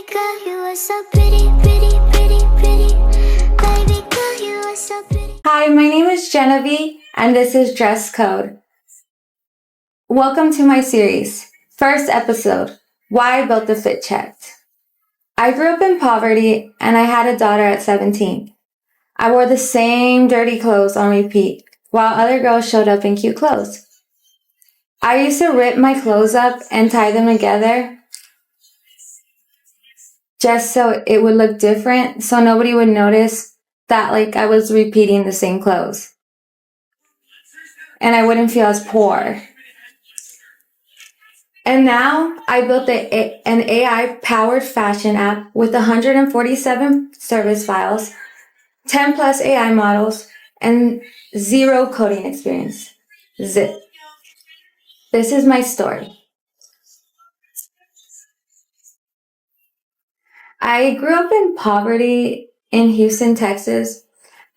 Baby girl, you are so pretty, pretty, pretty, pretty. Baby girl, you are so pretty. Hi, my name is Genevieve, and this is Dress Code. Welcome to my series. First episode, Why I Built the Fit Check. I grew up in poverty, and I had a daughter at 17. I wore the same dirty clothes on repeat, while other girls showed up in cute clothes. I used to rip my clothes up and tie them together just so it would look different, so nobody would notice that I was repeating the same clothes. And I wouldn't feel as poor. And now I built an AI-powered fashion app with 147 service files, 10 plus AI models, and zero coding experience. Zip. This is my story. I grew up in poverty in Houston, Texas.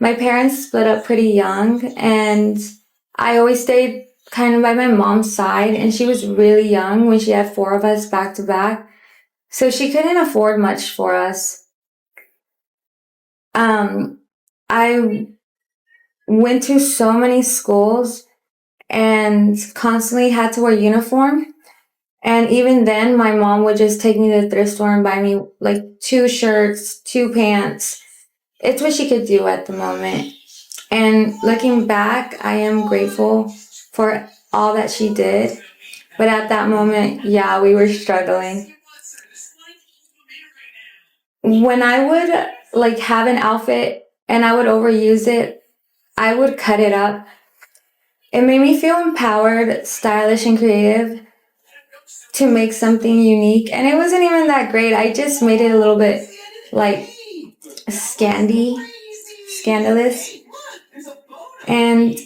My parents split up pretty young, and I always stayed kind of by my mom's side, and she was really young when she had 4 of us back to back. So she couldn't afford much for us. I went to so many schools and constantly had to wear uniform. And even then, my mom would just take me to the thrift store and buy me 2 shirts, 2 pants. It's what she could do at the moment. And looking back, I am grateful for all that she did. But at that moment, yeah, we were struggling. When I would have an outfit and I would overuse it, I would cut it up. It made me feel empowered, stylish, and creative to make something unique. And it wasn't even that great. I just made it a little bit scandalous. And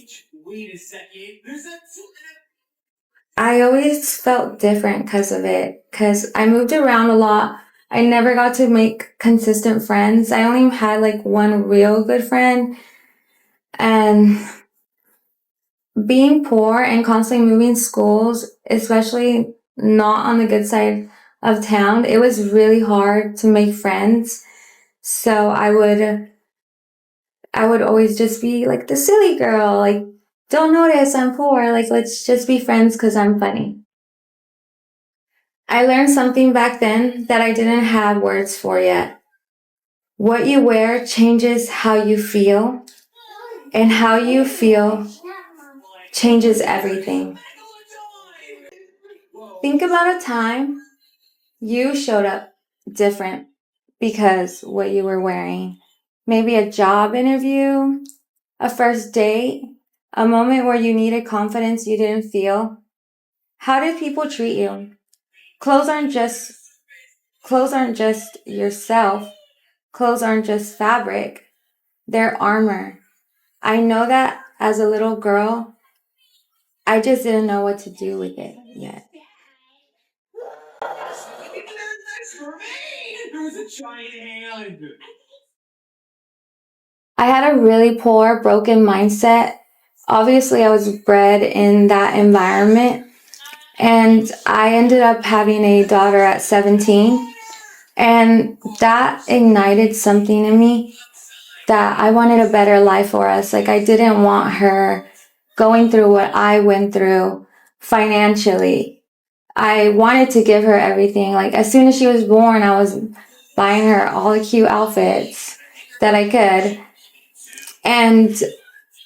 I always felt different because of it, because I moved around a lot. I never got to make consistent friends. I only had one real good friend. And being poor and constantly moving schools, especially not on the good side of town, it was really hard to make friends. So I would always just be the silly girl, don't notice I'm poor, let's just be friends because I'm funny. I learned something back then that I didn't have words for yet. What you wear changes how you feel, and how you feel changes everything. Think about a time you showed up different because what you were wearing. Maybe a job interview, a first date, a moment where you needed confidence you didn't feel. How did people treat you? Clothes aren't just yourself. Clothes aren't just fabric. They're armor. I know that as a little girl, I just didn't know what to do with it yet. I had a really poor, broken mindset. Obviously, I was bred in that environment, and I ended up having a daughter at 17, and that ignited something in me that I wanted a better life for us. I didn't want her going through what I went through financially. I wanted to give her everything. As soon as she was born, I was buying her all the cute outfits that I could. And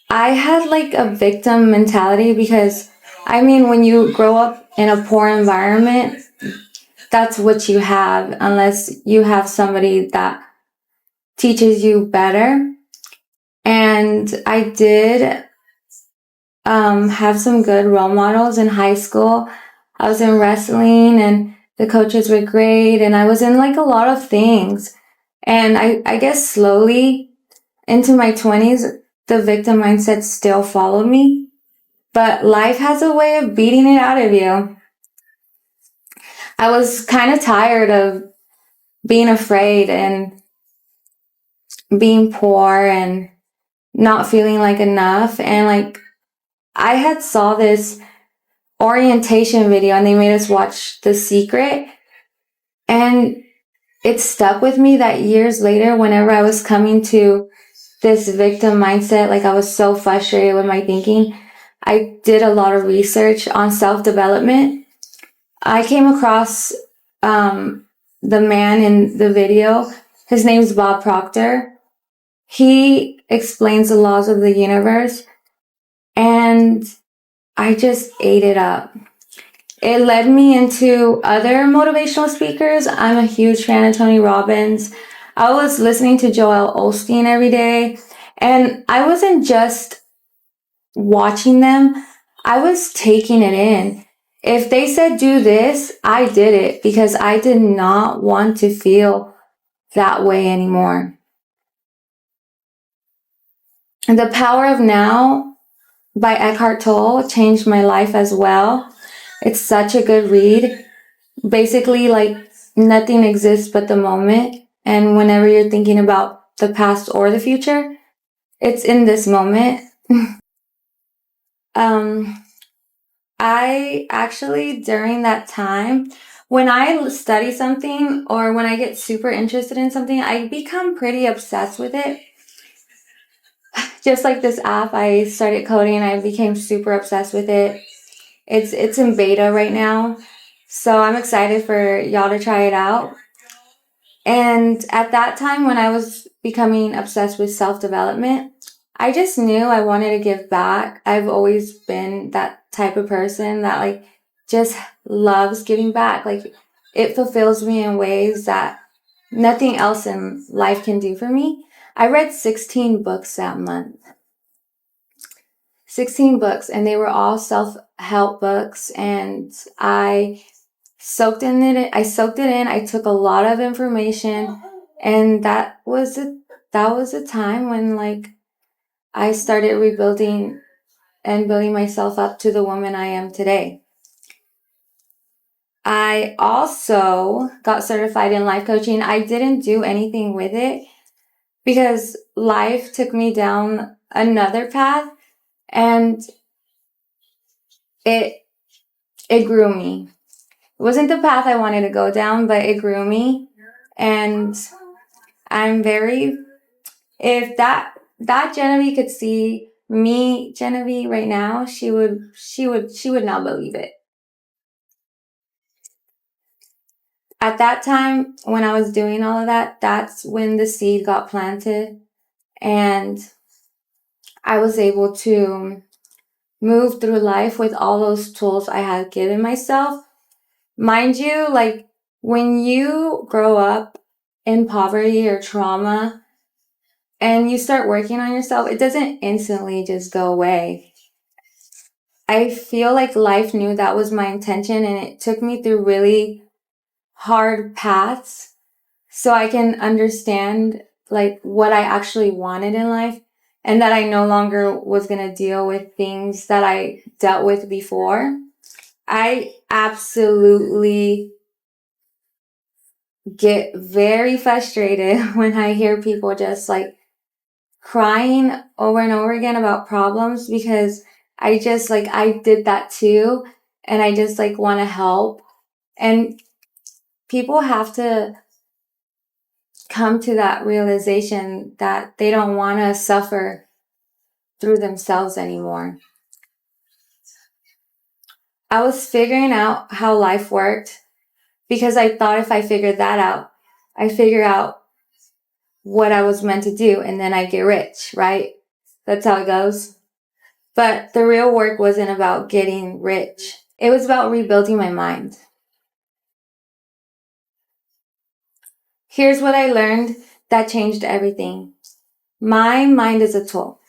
I had a victim mentality because, when you grow up in a poor environment, that's what you have, unless you have somebody that teaches you better. And I did have some good role models in high school. I was in wrestling and the coaches were great, and I was in a lot of things. And I guess slowly into my 20s, the victim mindset still followed me, but life has a way of beating it out of you. I was kind of tired of being afraid and being poor and not feeling enough. And I had saw this orientation video and they made us watch The Secret. And it stuck with me that years later, whenever I was coming to this victim mindset, like I was so frustrated with my thinking, I did a lot of research on self-development. I came across the man in the video. His name's Bob Proctor. He explains the laws of the universe, and I just ate it up. It led me into other motivational speakers. I'm a huge fan of Tony Robbins. I was listening to Joel Osteen every day, and I wasn't just watching them, I was taking it in. If they said do this, I did it because I did not want to feel that way anymore. The Power of Now by Eckhart Tolle changed my life as well. It's such a good read. Basically, like, nothing exists but the moment. And whenever you're thinking about the past or the future, it's in this moment. I actually, during that time, when I study something or when I get super interested in something, I become pretty obsessed with it. Just like this app, I started coding and I became super obsessed with it. It's in beta right now, so I'm excited for y'all to try it out. And at that time, when I was becoming obsessed with self-development, I just knew I wanted to give back. I've always been that type of person that, like, just loves giving back. Like, it fulfills me in ways that nothing else in life can do for me. I read 16 books that month. 16 books, and they were all self-help books, and I soaked in it. I soaked it in. I took a lot of information, and that was a time when, like, I started rebuilding and building myself up to the woman I am today. I also got certified in life coaching. I didn't do anything with it because life took me down another path, and it grew me. It wasn't the path I wanted to go down, but it grew me. And I'm very, if that Genevieve could see me, Genevieve, right now, she would not believe it. At that time, when I was doing all of that, that's when the seed got planted, and I was able to move through life with all those tools I had given myself. Mind you, like, when you grow up in poverty or trauma and you start working on yourself, it doesn't instantly just go away. I feel like life knew that was my intention, and it took me through really hard paths so I can understand, like, what I actually wanted in life, and that I no longer was going to deal with things that I dealt with before. I absolutely get very frustrated when I hear people just, like, crying over and over again about problems, because I just, like, I did that too, and I just, like, want to help. And people have to come to that realization that they don't want to suffer through themselves anymore. I was figuring out how life worked because I thought if I figured that out, I figure out what I was meant to do, and then I get rich, right? That's how it goes. But the real work wasn't about getting rich. It was about rebuilding my mind. Here's what I learned that changed everything. My mind is a tool.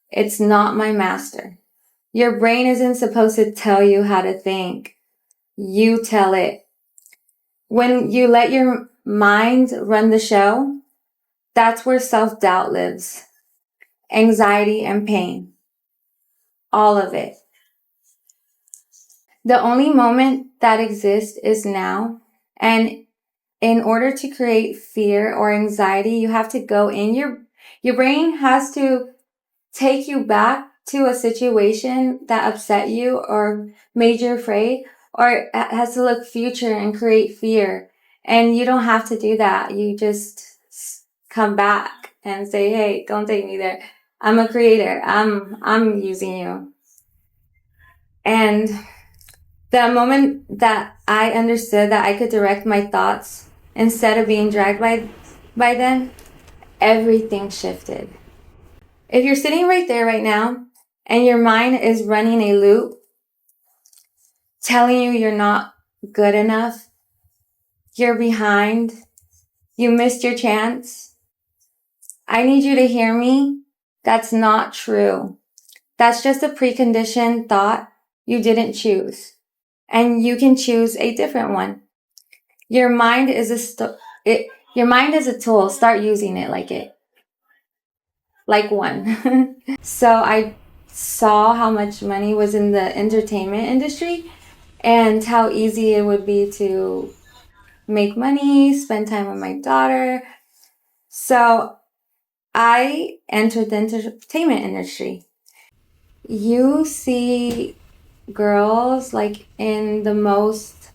It's not my master. Your brain isn't supposed to tell you how to think. You tell it. When you let your mind run the show, that's where self-doubt lives. Anxiety and pain. All of it. The only moment that exists is now. And in order to create fear or anxiety, you have to go in your brain has to take you back to a situation that upset you or made you afraid, or it has to look future and create fear. And you don't have to do that. You just come back and say, hey, don't take me there. I'm a creator. I'm using you. And the moment that I understood that I could direct my thoughts instead of being dragged by them, everything shifted. If you're sitting right there right now and your mind is running a loop telling you you're not good enough, you're behind, you missed your chance, I need you to hear me. That's not true. That's just a preconditioned thought you didn't choose. And you can choose a different one. Your mind is your mind is a tool. Start using it like one. So I saw how much money was in the entertainment industry and how easy it would be to make money, spend time with my daughter. So I entered the entertainment industry. You see girls like in the most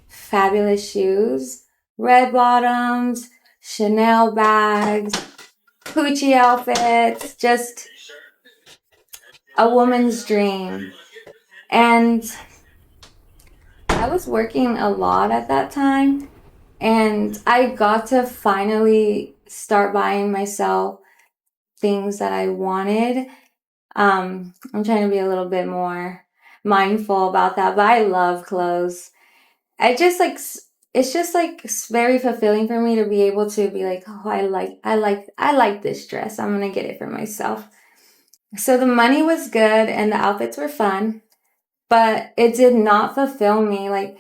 fabulous shoes, red bottoms, Chanel bags, Gucci outfits, just a woman's dream. And I was working a lot at that time, and I got to finally start buying myself things that I wanted. I'm trying to be a little bit more mindful about that, but I love clothes. I just like it's just like very fulfilling for me to be able to be like, oh, I like this dress. I'm gonna get it for myself. So the money was good and the outfits were fun, but it did not fulfill me. Like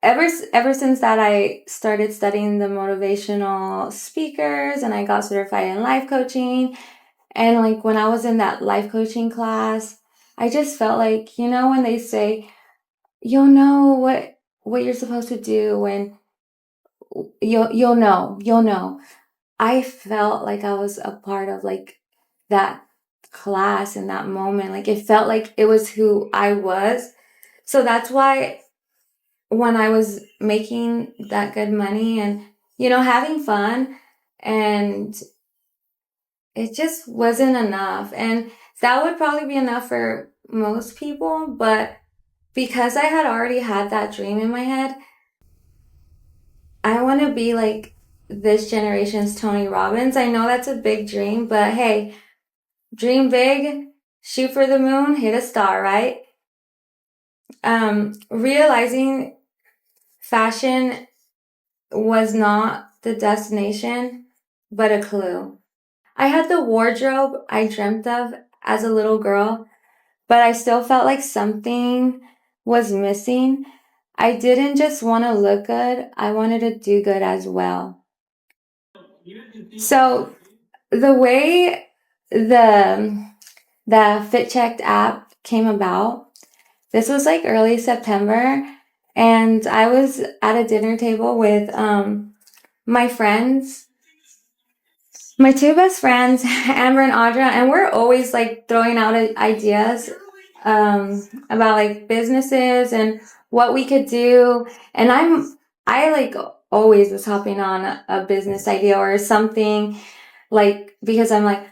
ever since that, I started studying the motivational speakers and I got certified in life coaching. And like when I was in that life coaching class, I just felt like, when they say, you'll know what you're supposed to do when you'll know. I felt like I was a part of like that class in that moment. Like it felt like it was who I was. So that's why when I was making that good money and, having fun, and it just wasn't enough. And that would probably be enough for most people. But because I had already had that dream in my head, I want to be like this generation's Tony Robbins. I know that's a big dream, but hey, dream big, shoot for the moon, hit a star, right? Realizing fashion was not the destination, but a clue. I had the wardrobe I dreamt of as a little girl, but I still felt like something was missing. I didn't just want to look good, I wanted to do good as well. So the way the Fit Checked app came about, this was like early September, and I was at a dinner table with my friends, my two best friends, Amber and Audra, and we're always like throwing out ideas about like businesses and what we could do. And I like always was hopping on a business idea or something, like, because I'm like,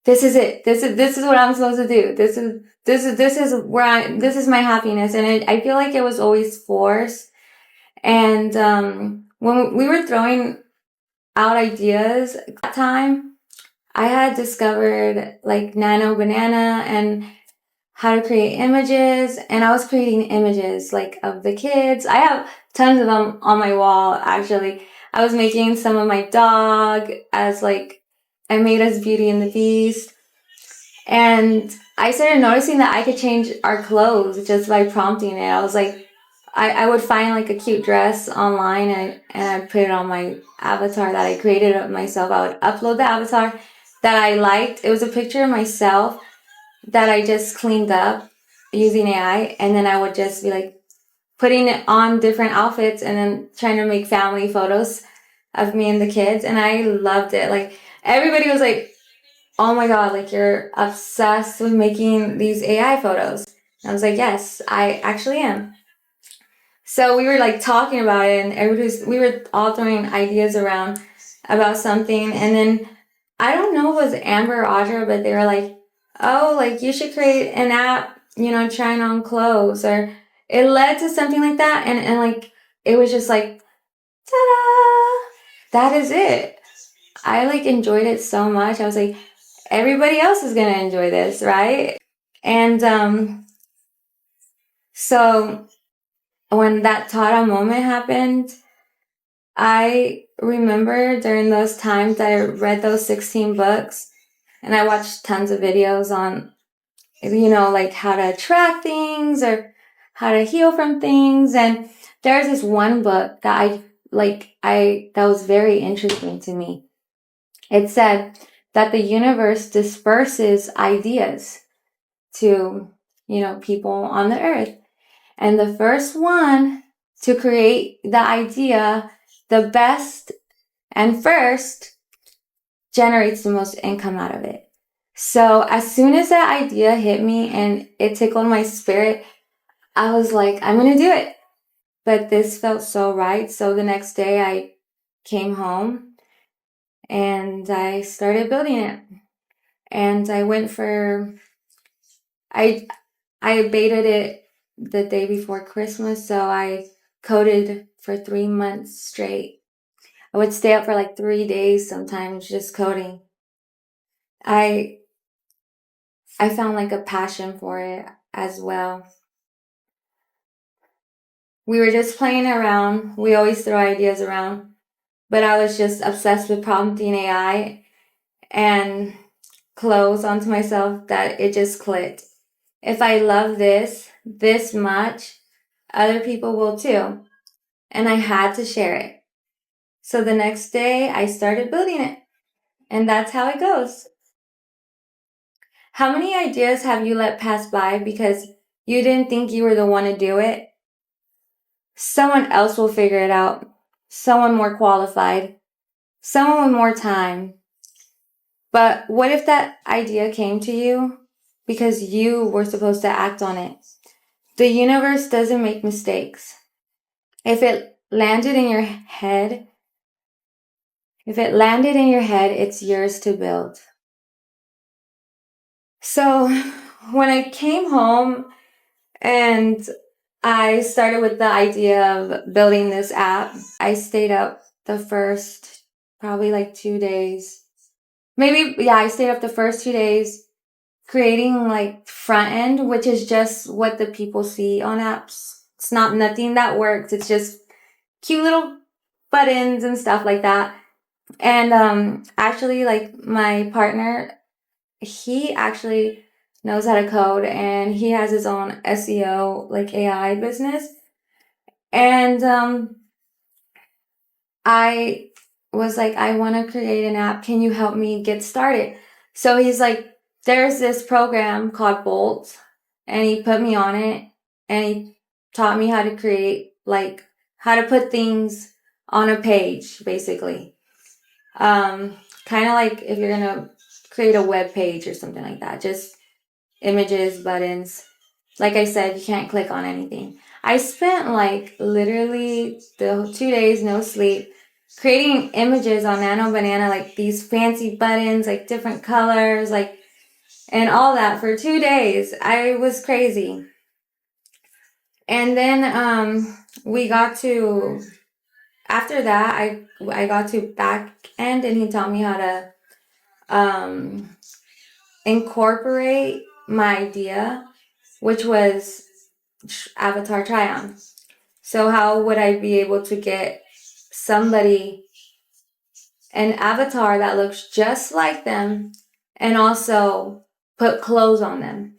this is it. This is what I'm supposed to do. This is this is my happiness. And I feel like it was always forced. And when we were throwing out ideas at that time, I had discovered like Nano Banana and how to create images, and I was creating images like of the kids. I have tons of them on my wall, actually. I was making some of my dog as like, I made us Beauty and the Beast. And I started noticing that I could change our clothes just by prompting it. I was like, I would find like a cute dress online and I'd put it on my avatar that I created of myself. I would upload the avatar that I liked. It was a picture of myself that I just cleaned up using AI. And then I would just be like putting it on different outfits and then trying to make family photos of me and the kids. And I loved it. Like everybody was like, oh my God, like you're obsessed with making these AI photos. And I was like, yes, I actually am. So we were like talking about it, and we were all throwing ideas around about something. And then I don't know if it was Amber or Audra, but they were like, oh, like you should create an app, trying on clothes, or it led to something like that. And like, it was just like, ta-da! That is it. I like enjoyed it so much. I was like, everybody else is gonna enjoy this, right? And so when that Tara moment happened, I remember during those times that I read those 16 books, and I watched tons of videos on, like how to attract things or how to heal from things. And there's this one book that that was very interesting to me. It said that the universe disperses ideas to, people on the earth. And the first one to create the idea, the best and first, generates the most income out of it. So as soon as that idea hit me and it tickled my spirit, I was like, I'm going to do it. But this felt so right. So the next day I came home and I started building it. And I baited it the day before Christmas. So I coded for 3 months straight. I would stay up for like 3 days sometimes just coding. I found like a passion for it as well. We were just playing around. We always throw ideas around, but I was just obsessed with prompting AI and clothes onto myself that it just clicked. If I love this much, other people will too. And I had to share it. So the next day I started building it. And that's how it goes. How many ideas have you let pass by because you didn't think you were the one to do it? Someone else will figure it out. Someone more qualified. Someone with more time. But what if that idea came to you because you were supposed to act on it? The universe doesn't make mistakes. If it landed in your head, it's yours to build. So when I came home and I started with the idea of building this app, I stayed up the first probably like 2 days. I stayed up the first 2 days creating like front end, which is just what the people see on apps. It's not nothing that works. It's just cute little buttons and stuff like that. And actually, like my partner, he actually knows how to code and he has his own SEO, like AI business. And I was like, I want to create an app. Can you help me get started? So he's like, there's this program called Bolt, and he put me on it and he taught me how to create, like, how to put things on a page, basically. Kind of like if you're going to create a web page or something like that, just images, buttons. Like I said, you can't click on anything. I spent like literally the 2 days, no sleep, creating images on Nano Banana, like these fancy buttons, like different colors, like, and all that for 2 days. I was crazy. And then we got to, after that, I got to back end and he taught me how to incorporate my idea, which was avatar try on. So how would I be able to get somebody, an avatar that looks just like them, and also put clothes on them?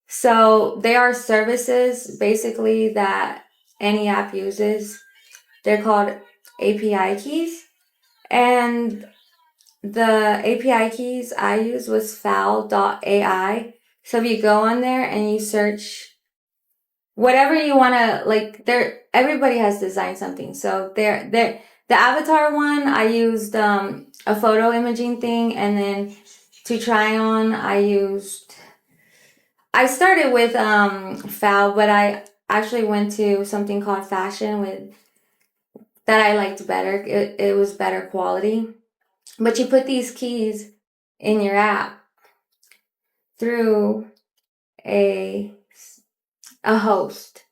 So they are services basically that any app uses. They're called API keys. And the API keys I used was foul.ai. So if you go on there and you search whatever you want to, like, everybody has designed something. So the avatar one, I used a photo imaging thing, and then to try on I started with foul, but actually went to something called fashion with that I liked better. It was better quality. But you put these keys in your app through a host.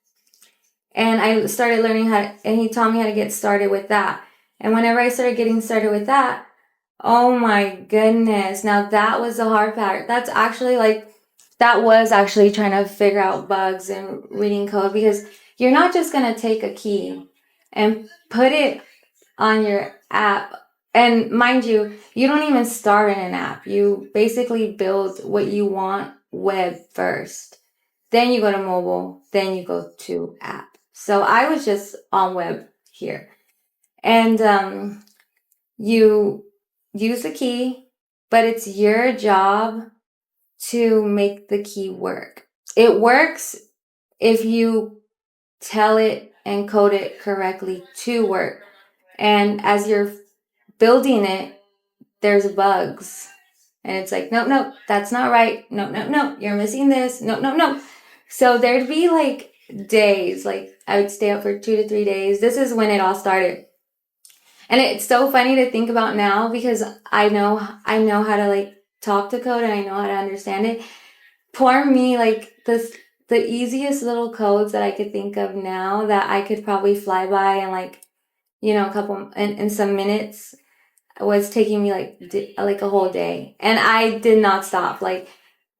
And I started learning and he taught me how to get started with that. And whenever I started getting started with that, oh my goodness. Now that was the hard part. That was actually trying to figure out bugs and reading code, because you're not just going to take a key and put it on your app. And mind you, you don't even start in an app. You basically build what you want web first. Then you go to mobile. Then you go to app. So I was just on web here. And you use the key, but it's your job to make the key work. It works if you tell it and code it correctly to work. And as you're building it, there's bugs. And it's like, nope, that's not right. No, you're missing this. No. So there'd be like days, like I would stay up for 2 to 3 days. This is when it all started. And it's so funny to think about now, because I know how to like talk to code and I know how to understand it. Poor me, like the easiest little codes that I could think of now that I could probably fly by in like, a couple in some minutes was taking me like a whole day. And I did not stop. Like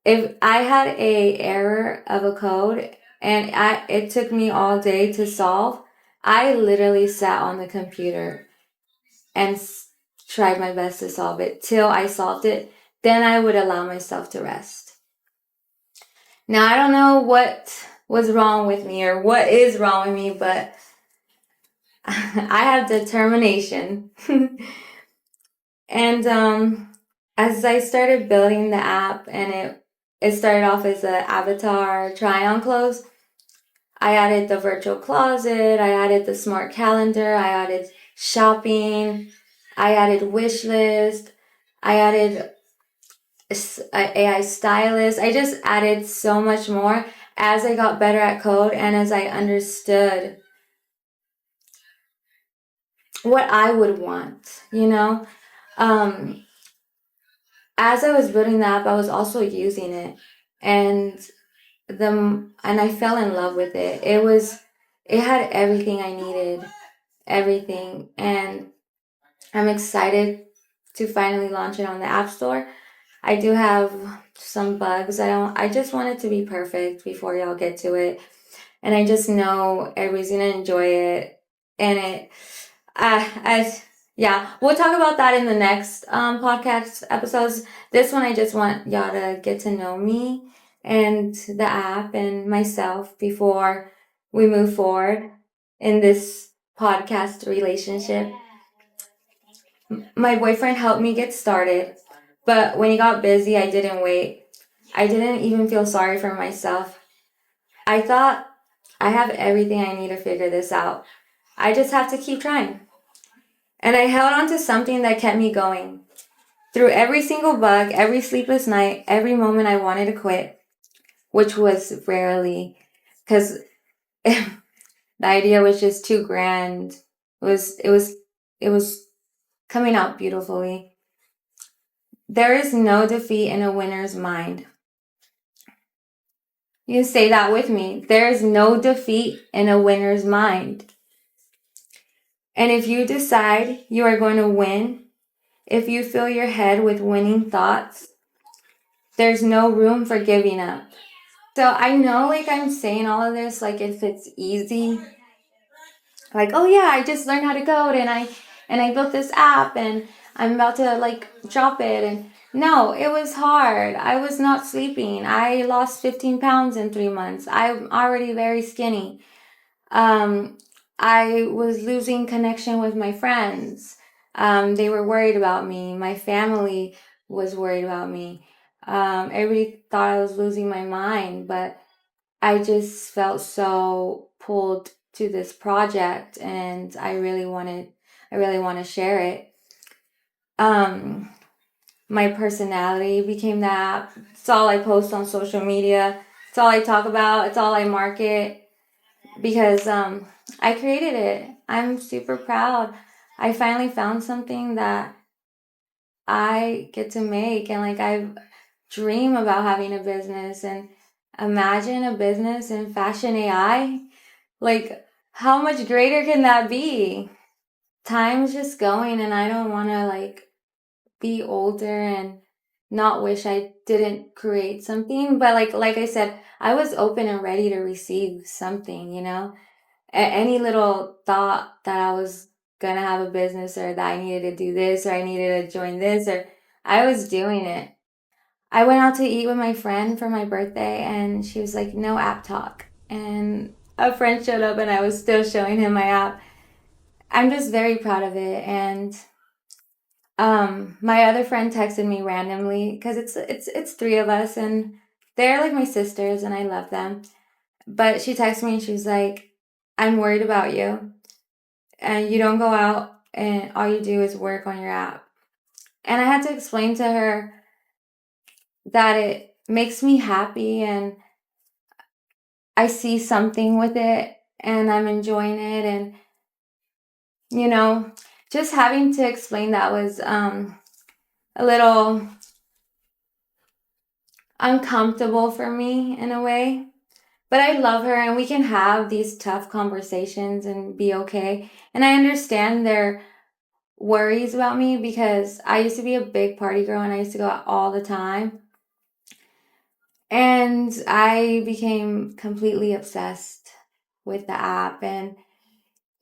if I had a error of a code and it took me all day to solve, I literally sat on the computer and tried my best to solve it till I solved it. Then I would allow myself to rest. Now, I don't know what was wrong with me or what is wrong with me, but I have determination. And as I started building the app, and it started off as an avatar try-on clothes, I added the virtual closet, I added the smart calendar, I added shopping, I added wish list, I added AI stylist. I just added so much more as I got better at code and as I understood what I would want, As I was building the app, I was also using it, and I fell in love with it. It had everything I needed, everything, and I'm excited to finally launch it on the App Store. I do have some bugs. I just want it to be perfect before y'all get to it. And I just know everybody's gonna enjoy it. And yeah, we'll talk about that in the next podcast episodes. This one, I just want y'all to get to know me and the app and myself before we move forward in this podcast relationship. My boyfriend helped me get started, but when he got busy, I didn't wait. I didn't even feel sorry for myself. I thought I have everything I need to figure this out. I just have to keep trying. And I held on to something that kept me going. Through every single bug, every sleepless night, every moment I wanted to quit, which was rarely, because the idea was just too grand. It was coming out beautifully. There is no defeat in a winner's mind. You can say that with me. There is no defeat in a winner's mind. And if you decide you are going to win, if you fill your head with winning thoughts, there's no room for giving up. So I know like I'm saying all of this like if it's easy. Like, oh yeah, I just learned how to code and I built this app and I'm about to like drop it. And no, it was hard. I was not sleeping. I lost 15 pounds in 3 months. I'm already very skinny. I was losing connection with my friends. They were worried about me. My family was worried about me. Everybody thought I was losing my mind, but I just felt so pulled to this project, and I really want to share it. My personality became that. It's all I post on social media. It's all I talk about. It's all I market. because I created it. I'm super proud. I finally found something that I get to make, and like I dream about having a business, and imagine a business in fashion AI. Like, how much greater can that be? Time's just going, and I don't want to like be older and not wish I didn't create something. But like I said, I was open and ready to receive something, you know? Any little thought that I was gonna have a business, or that I needed to do this, or I needed to join this, or I was doing it. I went out to eat with my friend for my birthday, and she was like, no app talk. And a friend showed up, and I was still showing him my app. I'm just very proud of it. And my other friend texted me randomly because it's three of us, and they're like my sisters, and I love them. But she texted me and she was like, I'm worried about you, and you don't go out and all you do is work on your app. And I had to explain to her that it makes me happy, and I see something with it, and I'm enjoying it. And, you know, just having to explain that was a little uncomfortable for me in a way. But I love her, and we can have these tough conversations and be okay. And I understand their worries about me, because I used to be a big party girl and I used to go out all the time. And I became completely obsessed with the app, and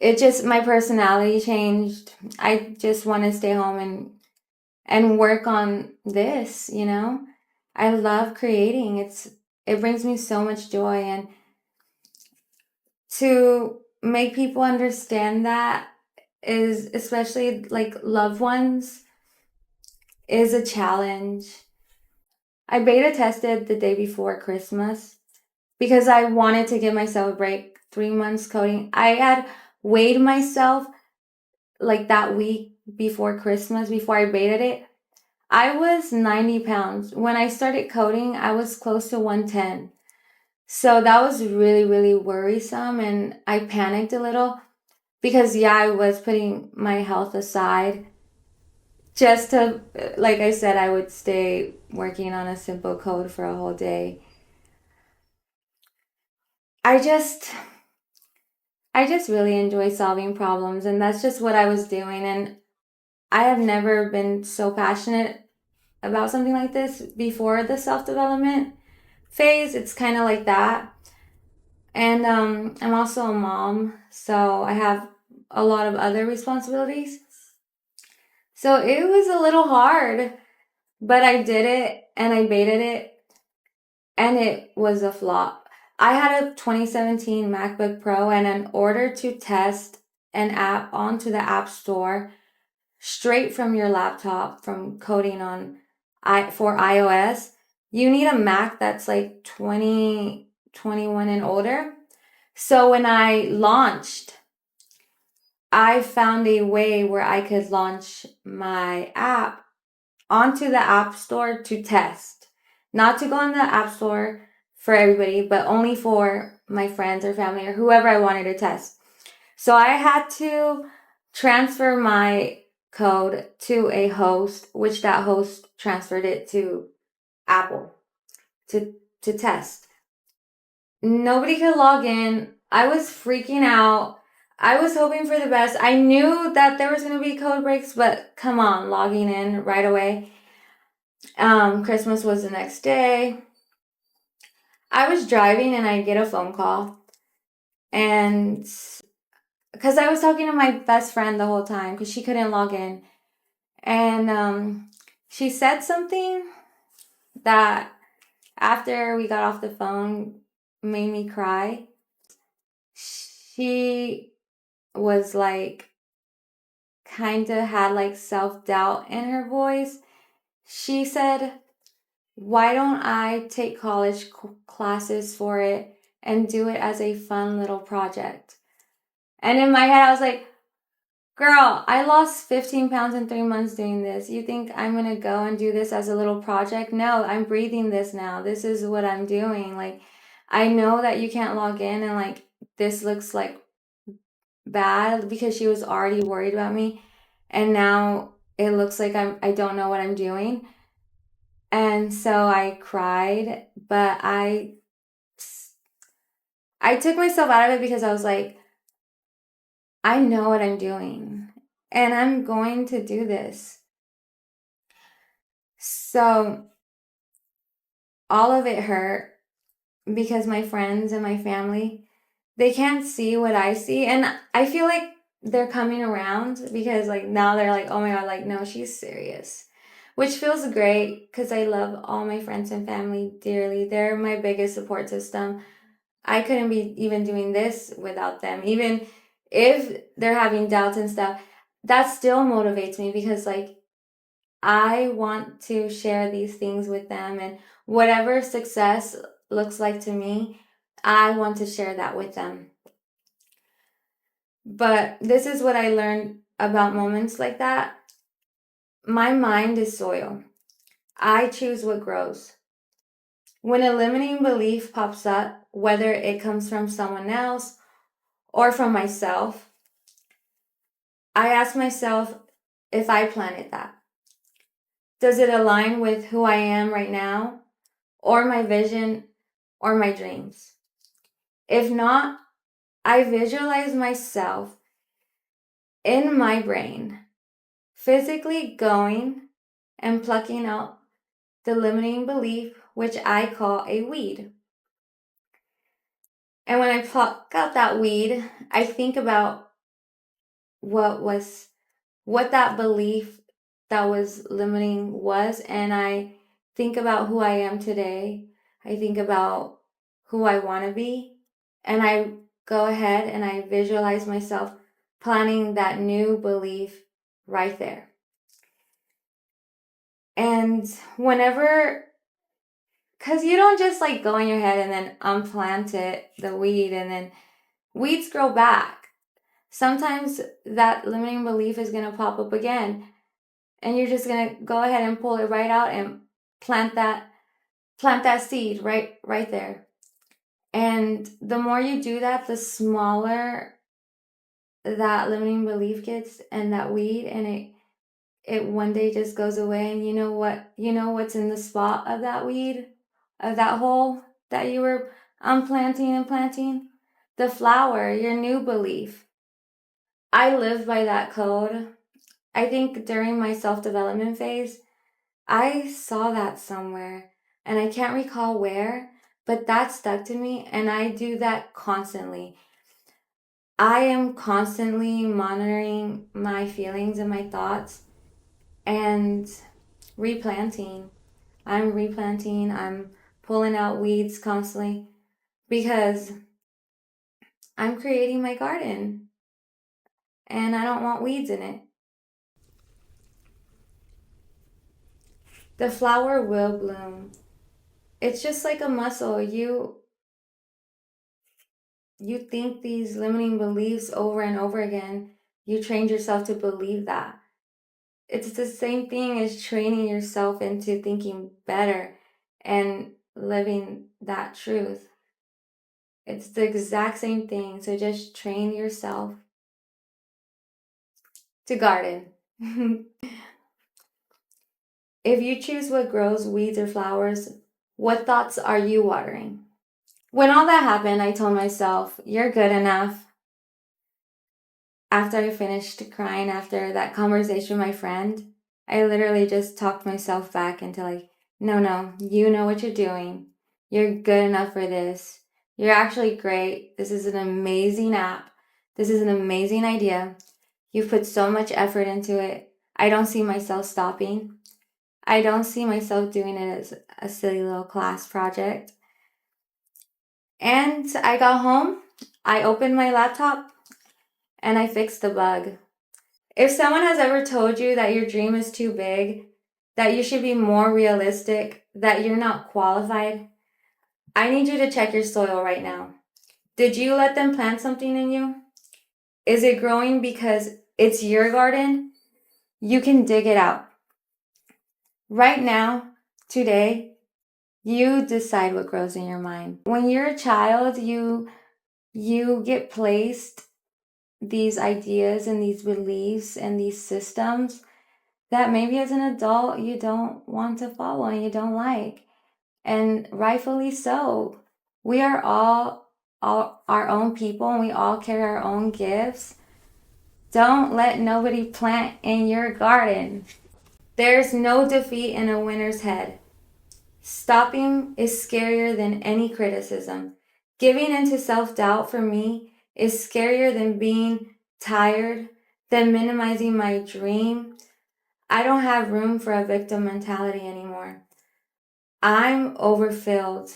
it just, my personality changed. I just want to stay home and work on this, you know? I love creating. It brings me so much joy, and to make people understand that is, especially like loved ones, is a challenge. I beta tested the day before Christmas because I wanted to give myself a break. 3 months coding. I had weighed myself like that week before Christmas, before I baited it. I was 90 pounds. When I started coding, I was close to 110. So that was really, really worrisome, and I panicked a little because, yeah, I was putting my health aside just to, like I said, I would stay working on a simple code for a whole day. I just I just really enjoy solving problems, and that's just what I was doing. And I have never been so passionate about something like this before the self-development phase. It's kind of like that. And I'm also a mom, so I have a lot of other responsibilities. So it was a little hard, but I did it, and I baited it, and it was a flop. I had a 2017 MacBook Pro, and in order to test an app onto the App Store straight from your laptop, from coding on for iOS, you need a Mac that's like 2021 and older. So when I launched, I found a way where I could launch my app onto the App Store to test. Not to go on the App Store for everybody, but only for my friends or family or whoever I wanted to test. So I had to transfer my code to a host, which that host transferred it to Apple to test. Nobody could log in. I was freaking out. I was hoping for the best. I knew that there was going to be code breaks, but come on, logging in right away. Christmas was the next day. I was driving, and I get a phone call, and because I was talking to my best friend the whole time because she couldn't log in, and she said something that after we got off the phone made me cry. She was like, kind of had like self-doubt in her voice. She said, why don't I take college classes for it and do it as a fun little project? And in my head, I was like, girl, I lost 15 pounds in 3 months doing this. You think I'm going to go and do this as a little project? No, I'm breathing this now. This is what I'm doing. Like, I know that you can't log in, and like, this looks like bad, because she was already worried about me, and now it looks like I don't know what I'm doing. And so I cried, but I took myself out of it because I was like, I know what I'm doing and I'm going to do this. So all of it hurt because my friends and my family, they can't see what I see. And I feel like they're coming around because like now they're like, oh my God, like, no, she's serious, which feels great because I love all my friends and family dearly. They're my biggest support system. I couldn't be even doing this without them. Even if they're having doubts and stuff, that still motivates me because like I want to share these things with them, and whatever success looks like to me, I want to share that with them. But this is what I learned about moments like that. My mind is soil. I choose what grows. When a limiting belief pops up, whether it comes from someone else or from myself, I ask myself if I planted that. Does it align with who I am right now, or my vision, or my dreams? If not, I visualize myself in my brain, physically going and plucking out the limiting belief, which I call a weed. And when I pluck out that weed, I think about what that belief that was limiting was, and I think about who I am today. I think about who I want to be, and I go ahead and I visualize myself planting that new belief right there. And whenever, because you don't just like go in your head and then unplant it, the weed, and then weeds grow back. Sometimes that limiting belief is going to pop up again, and you're just going to go ahead and pull it right out and plant that seed right there. And the more you do that, the smaller that limiting belief gets, and that weed, and it one day just goes away. And you know what's in the spot of that weed, of that hole that you were planting and planting? The flower, your new belief. I live by that code. I think during my self-development phase, I saw that somewhere, and I can't recall where, but that stuck to me, and I do that constantly. I am constantly monitoring my feelings and my thoughts and replanting. I'm pulling out weeds constantly because I'm creating my garden and I don't want weeds in it. The flower will bloom. It's just like a muscle. You think these limiting beliefs over and over again. You train yourself to believe that. It's the same thing as training yourself into thinking better and living that truth. It's the exact same thing. So just train yourself to garden. If you choose what grows, weeds or flowers, what thoughts are you watering? When all that happened, I told myself, you're good enough. After I finished crying after that conversation with my friend, I literally just talked myself back into like, no, you know what you're doing. You're good enough for this. You're actually great. This is an amazing app. This is an amazing idea. You've put so much effort into it. I don't see myself stopping. I don't see myself doing it as a silly little class project. And I got home, I opened my laptop, and I fixed the bug. If someone has ever told you that your dream is too big, that you should be more realistic, that you're not qualified, I need you to check your soil right now. Did you let them plant something in you? Is it growing because it's your garden? You can dig it out. Right now, today, you decide what grows in your mind. When you're a child, you you get placed these ideas and these beliefs and these systems that maybe as an adult you don't want to follow and you don't like. And rightfully so. We are all our own people and we all carry our own gifts. Don't let nobody plant in your garden. There's no defeat in a winner's head. Stopping is scarier than any criticism. Giving into self-doubt for me is scarier than being tired, than minimizing my dream. I don't have room for a victim mentality anymore. I'm overfilled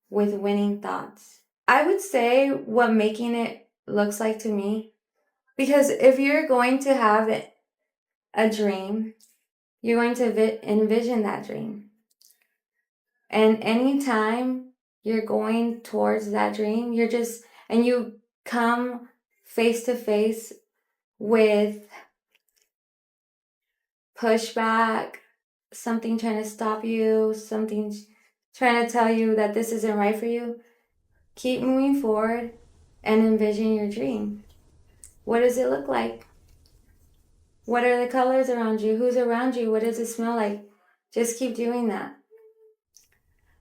with winning thoughts. I would say what making it looks like to me, because if you're going to have a dream, you're going to envision that dream. And anytime you're going towards that dream, and you come face to face with pushback, something trying to stop you, something trying to tell you that this isn't right for you, keep moving forward and envision your dream. What does it look like? What are the colors around you? Who's around you? What does it smell like? Just keep doing that.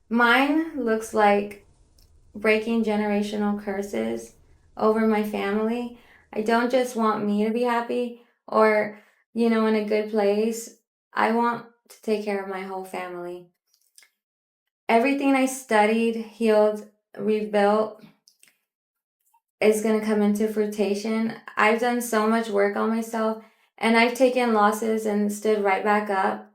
Mine looks like breaking generational curses over my family. I don't just want me to be happy or, in a good place. I want to take care of my whole family. Everything I studied, healed, rebuilt is going to come into fruition. I've done so much work on myself and I've taken losses and stood right back up.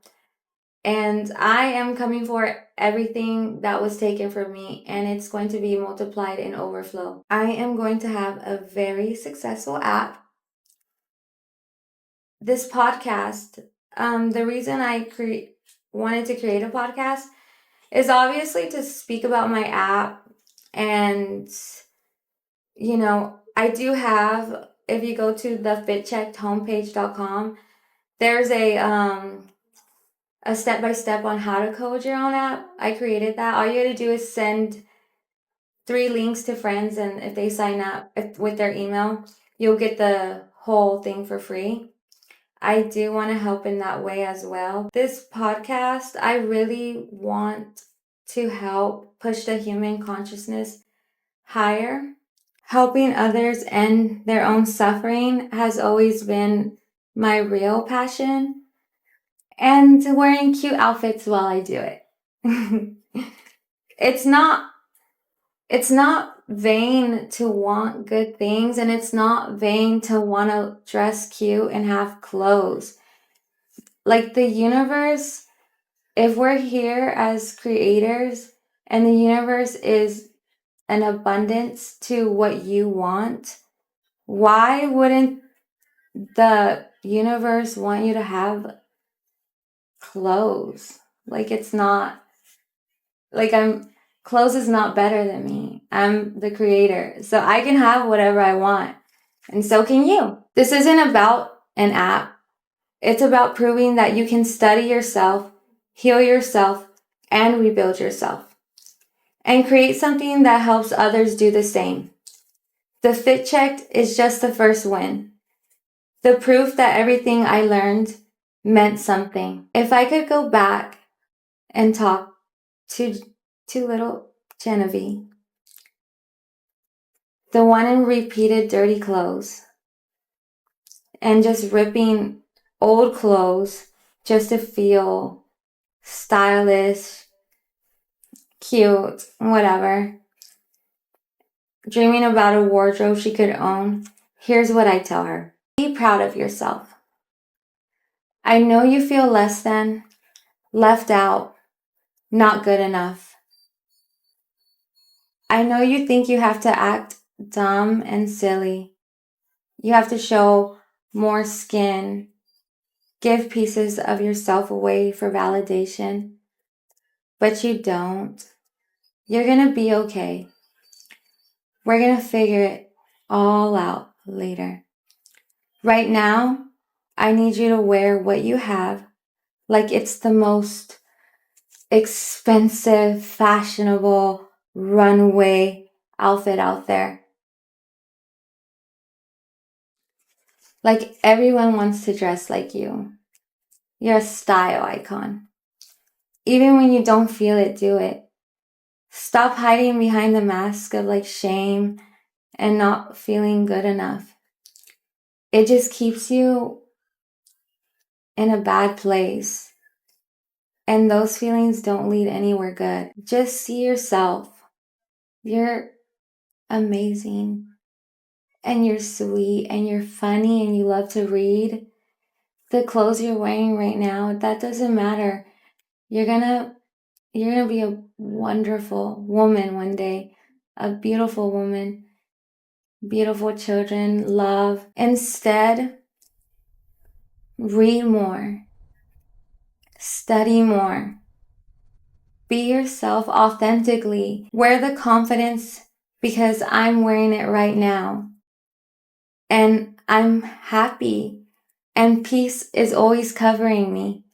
And I am coming for everything that was taken from me, and it's going to be multiplied in overflow. I am going to have a very successful app. This podcast, the reason I wanted to create a podcast is obviously to speak about my app. And, I do have, if you go to the fitcheckedhomepage.com, there's a step-by-step on how to code your own app. I created that. All you gotta do is send 3 links to friends, and if they sign up with their email, you'll get the whole thing for free. I do want to help in that way as well. This podcast, I really want to help push the human consciousness higher. Helping others end their own suffering has always been my real passion. And wearing cute outfits while I do it. It's not vain to want good things, and it's not vain to want to dress cute and have clothes. Like the universe, if we're here as creators and the universe is an abundance to what you want, why wouldn't the universe want you to have clothes? Clothes is not better than me. I'm the creator. So I can have whatever I want. And so can you. This isn't about an app. It's about proving that you can study yourself, heal yourself, and rebuild yourself. And create something that helps others do the same. The Fit Checked is just the first win. The proof that everything I learned meant something. If I could go back and talk to little Genevieve, the one in repeated dirty clothes, and just ripping old clothes just to feel stylish, cute, whatever, dreaming about a wardrobe she could own, here's what I tell her. Be proud of yourself. I know you feel less than, left out, not good enough. I know you think you have to act dumb and silly. You have to show more skin, give pieces of yourself away for validation, but you don't. You're gonna be okay. We're gonna figure it all out later. Right now, I need you to wear what you have like it's the most expensive, fashionable runway outfit out there. Like everyone wants to dress like you. You're a style icon. Even when you don't feel it, do it. Stop hiding behind the mask of like shame and not feeling good enough. It just keeps you in a bad place. And those feelings don't lead anywhere good. Just see yourself. You're amazing. And you're sweet. And you're funny. And you love to read. The clothes you're wearing right now, that doesn't matter. You're gonna be a wonderful woman one day. A beautiful woman. Beautiful children. Love. Instead, read more. Study more. Be yourself authentically. Wear the confidence because I'm wearing it right now. And I'm happy. And peace is always covering me.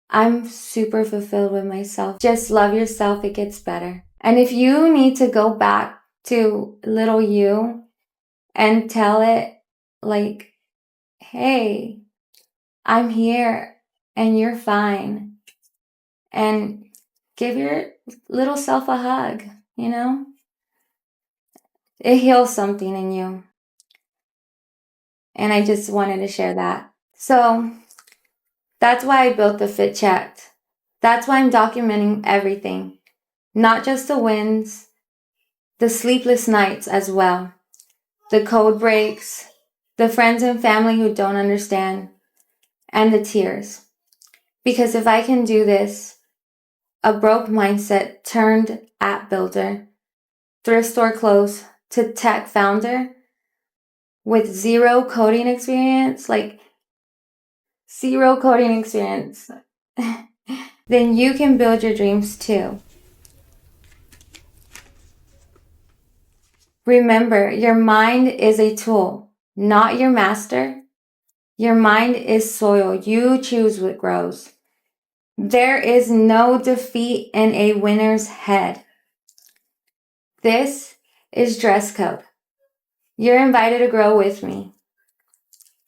I'm super fulfilled with myself. Just love yourself. It gets better. And if you need to go back to little you and tell it like, hey, I'm here and you're fine. And give your little self a hug, you know? It heals something in you. And I just wanted to share that. So that's why I built the Fit Chat. That's why I'm documenting everything. Not just the wins, the sleepless nights as well. The code breaks, the friends and family who don't understand, and the tears. Because if I can do this, a broke mindset turned app builder, thrift store clothes to tech founder with zero coding experience, like zero coding experience, then you can build your dreams too. Remember, your mind is a tool, not your master. Your mind is soil. You choose what grows. There is no defeat in a winner's head. This is dress code. You're invited to grow with me.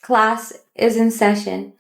Class is in session.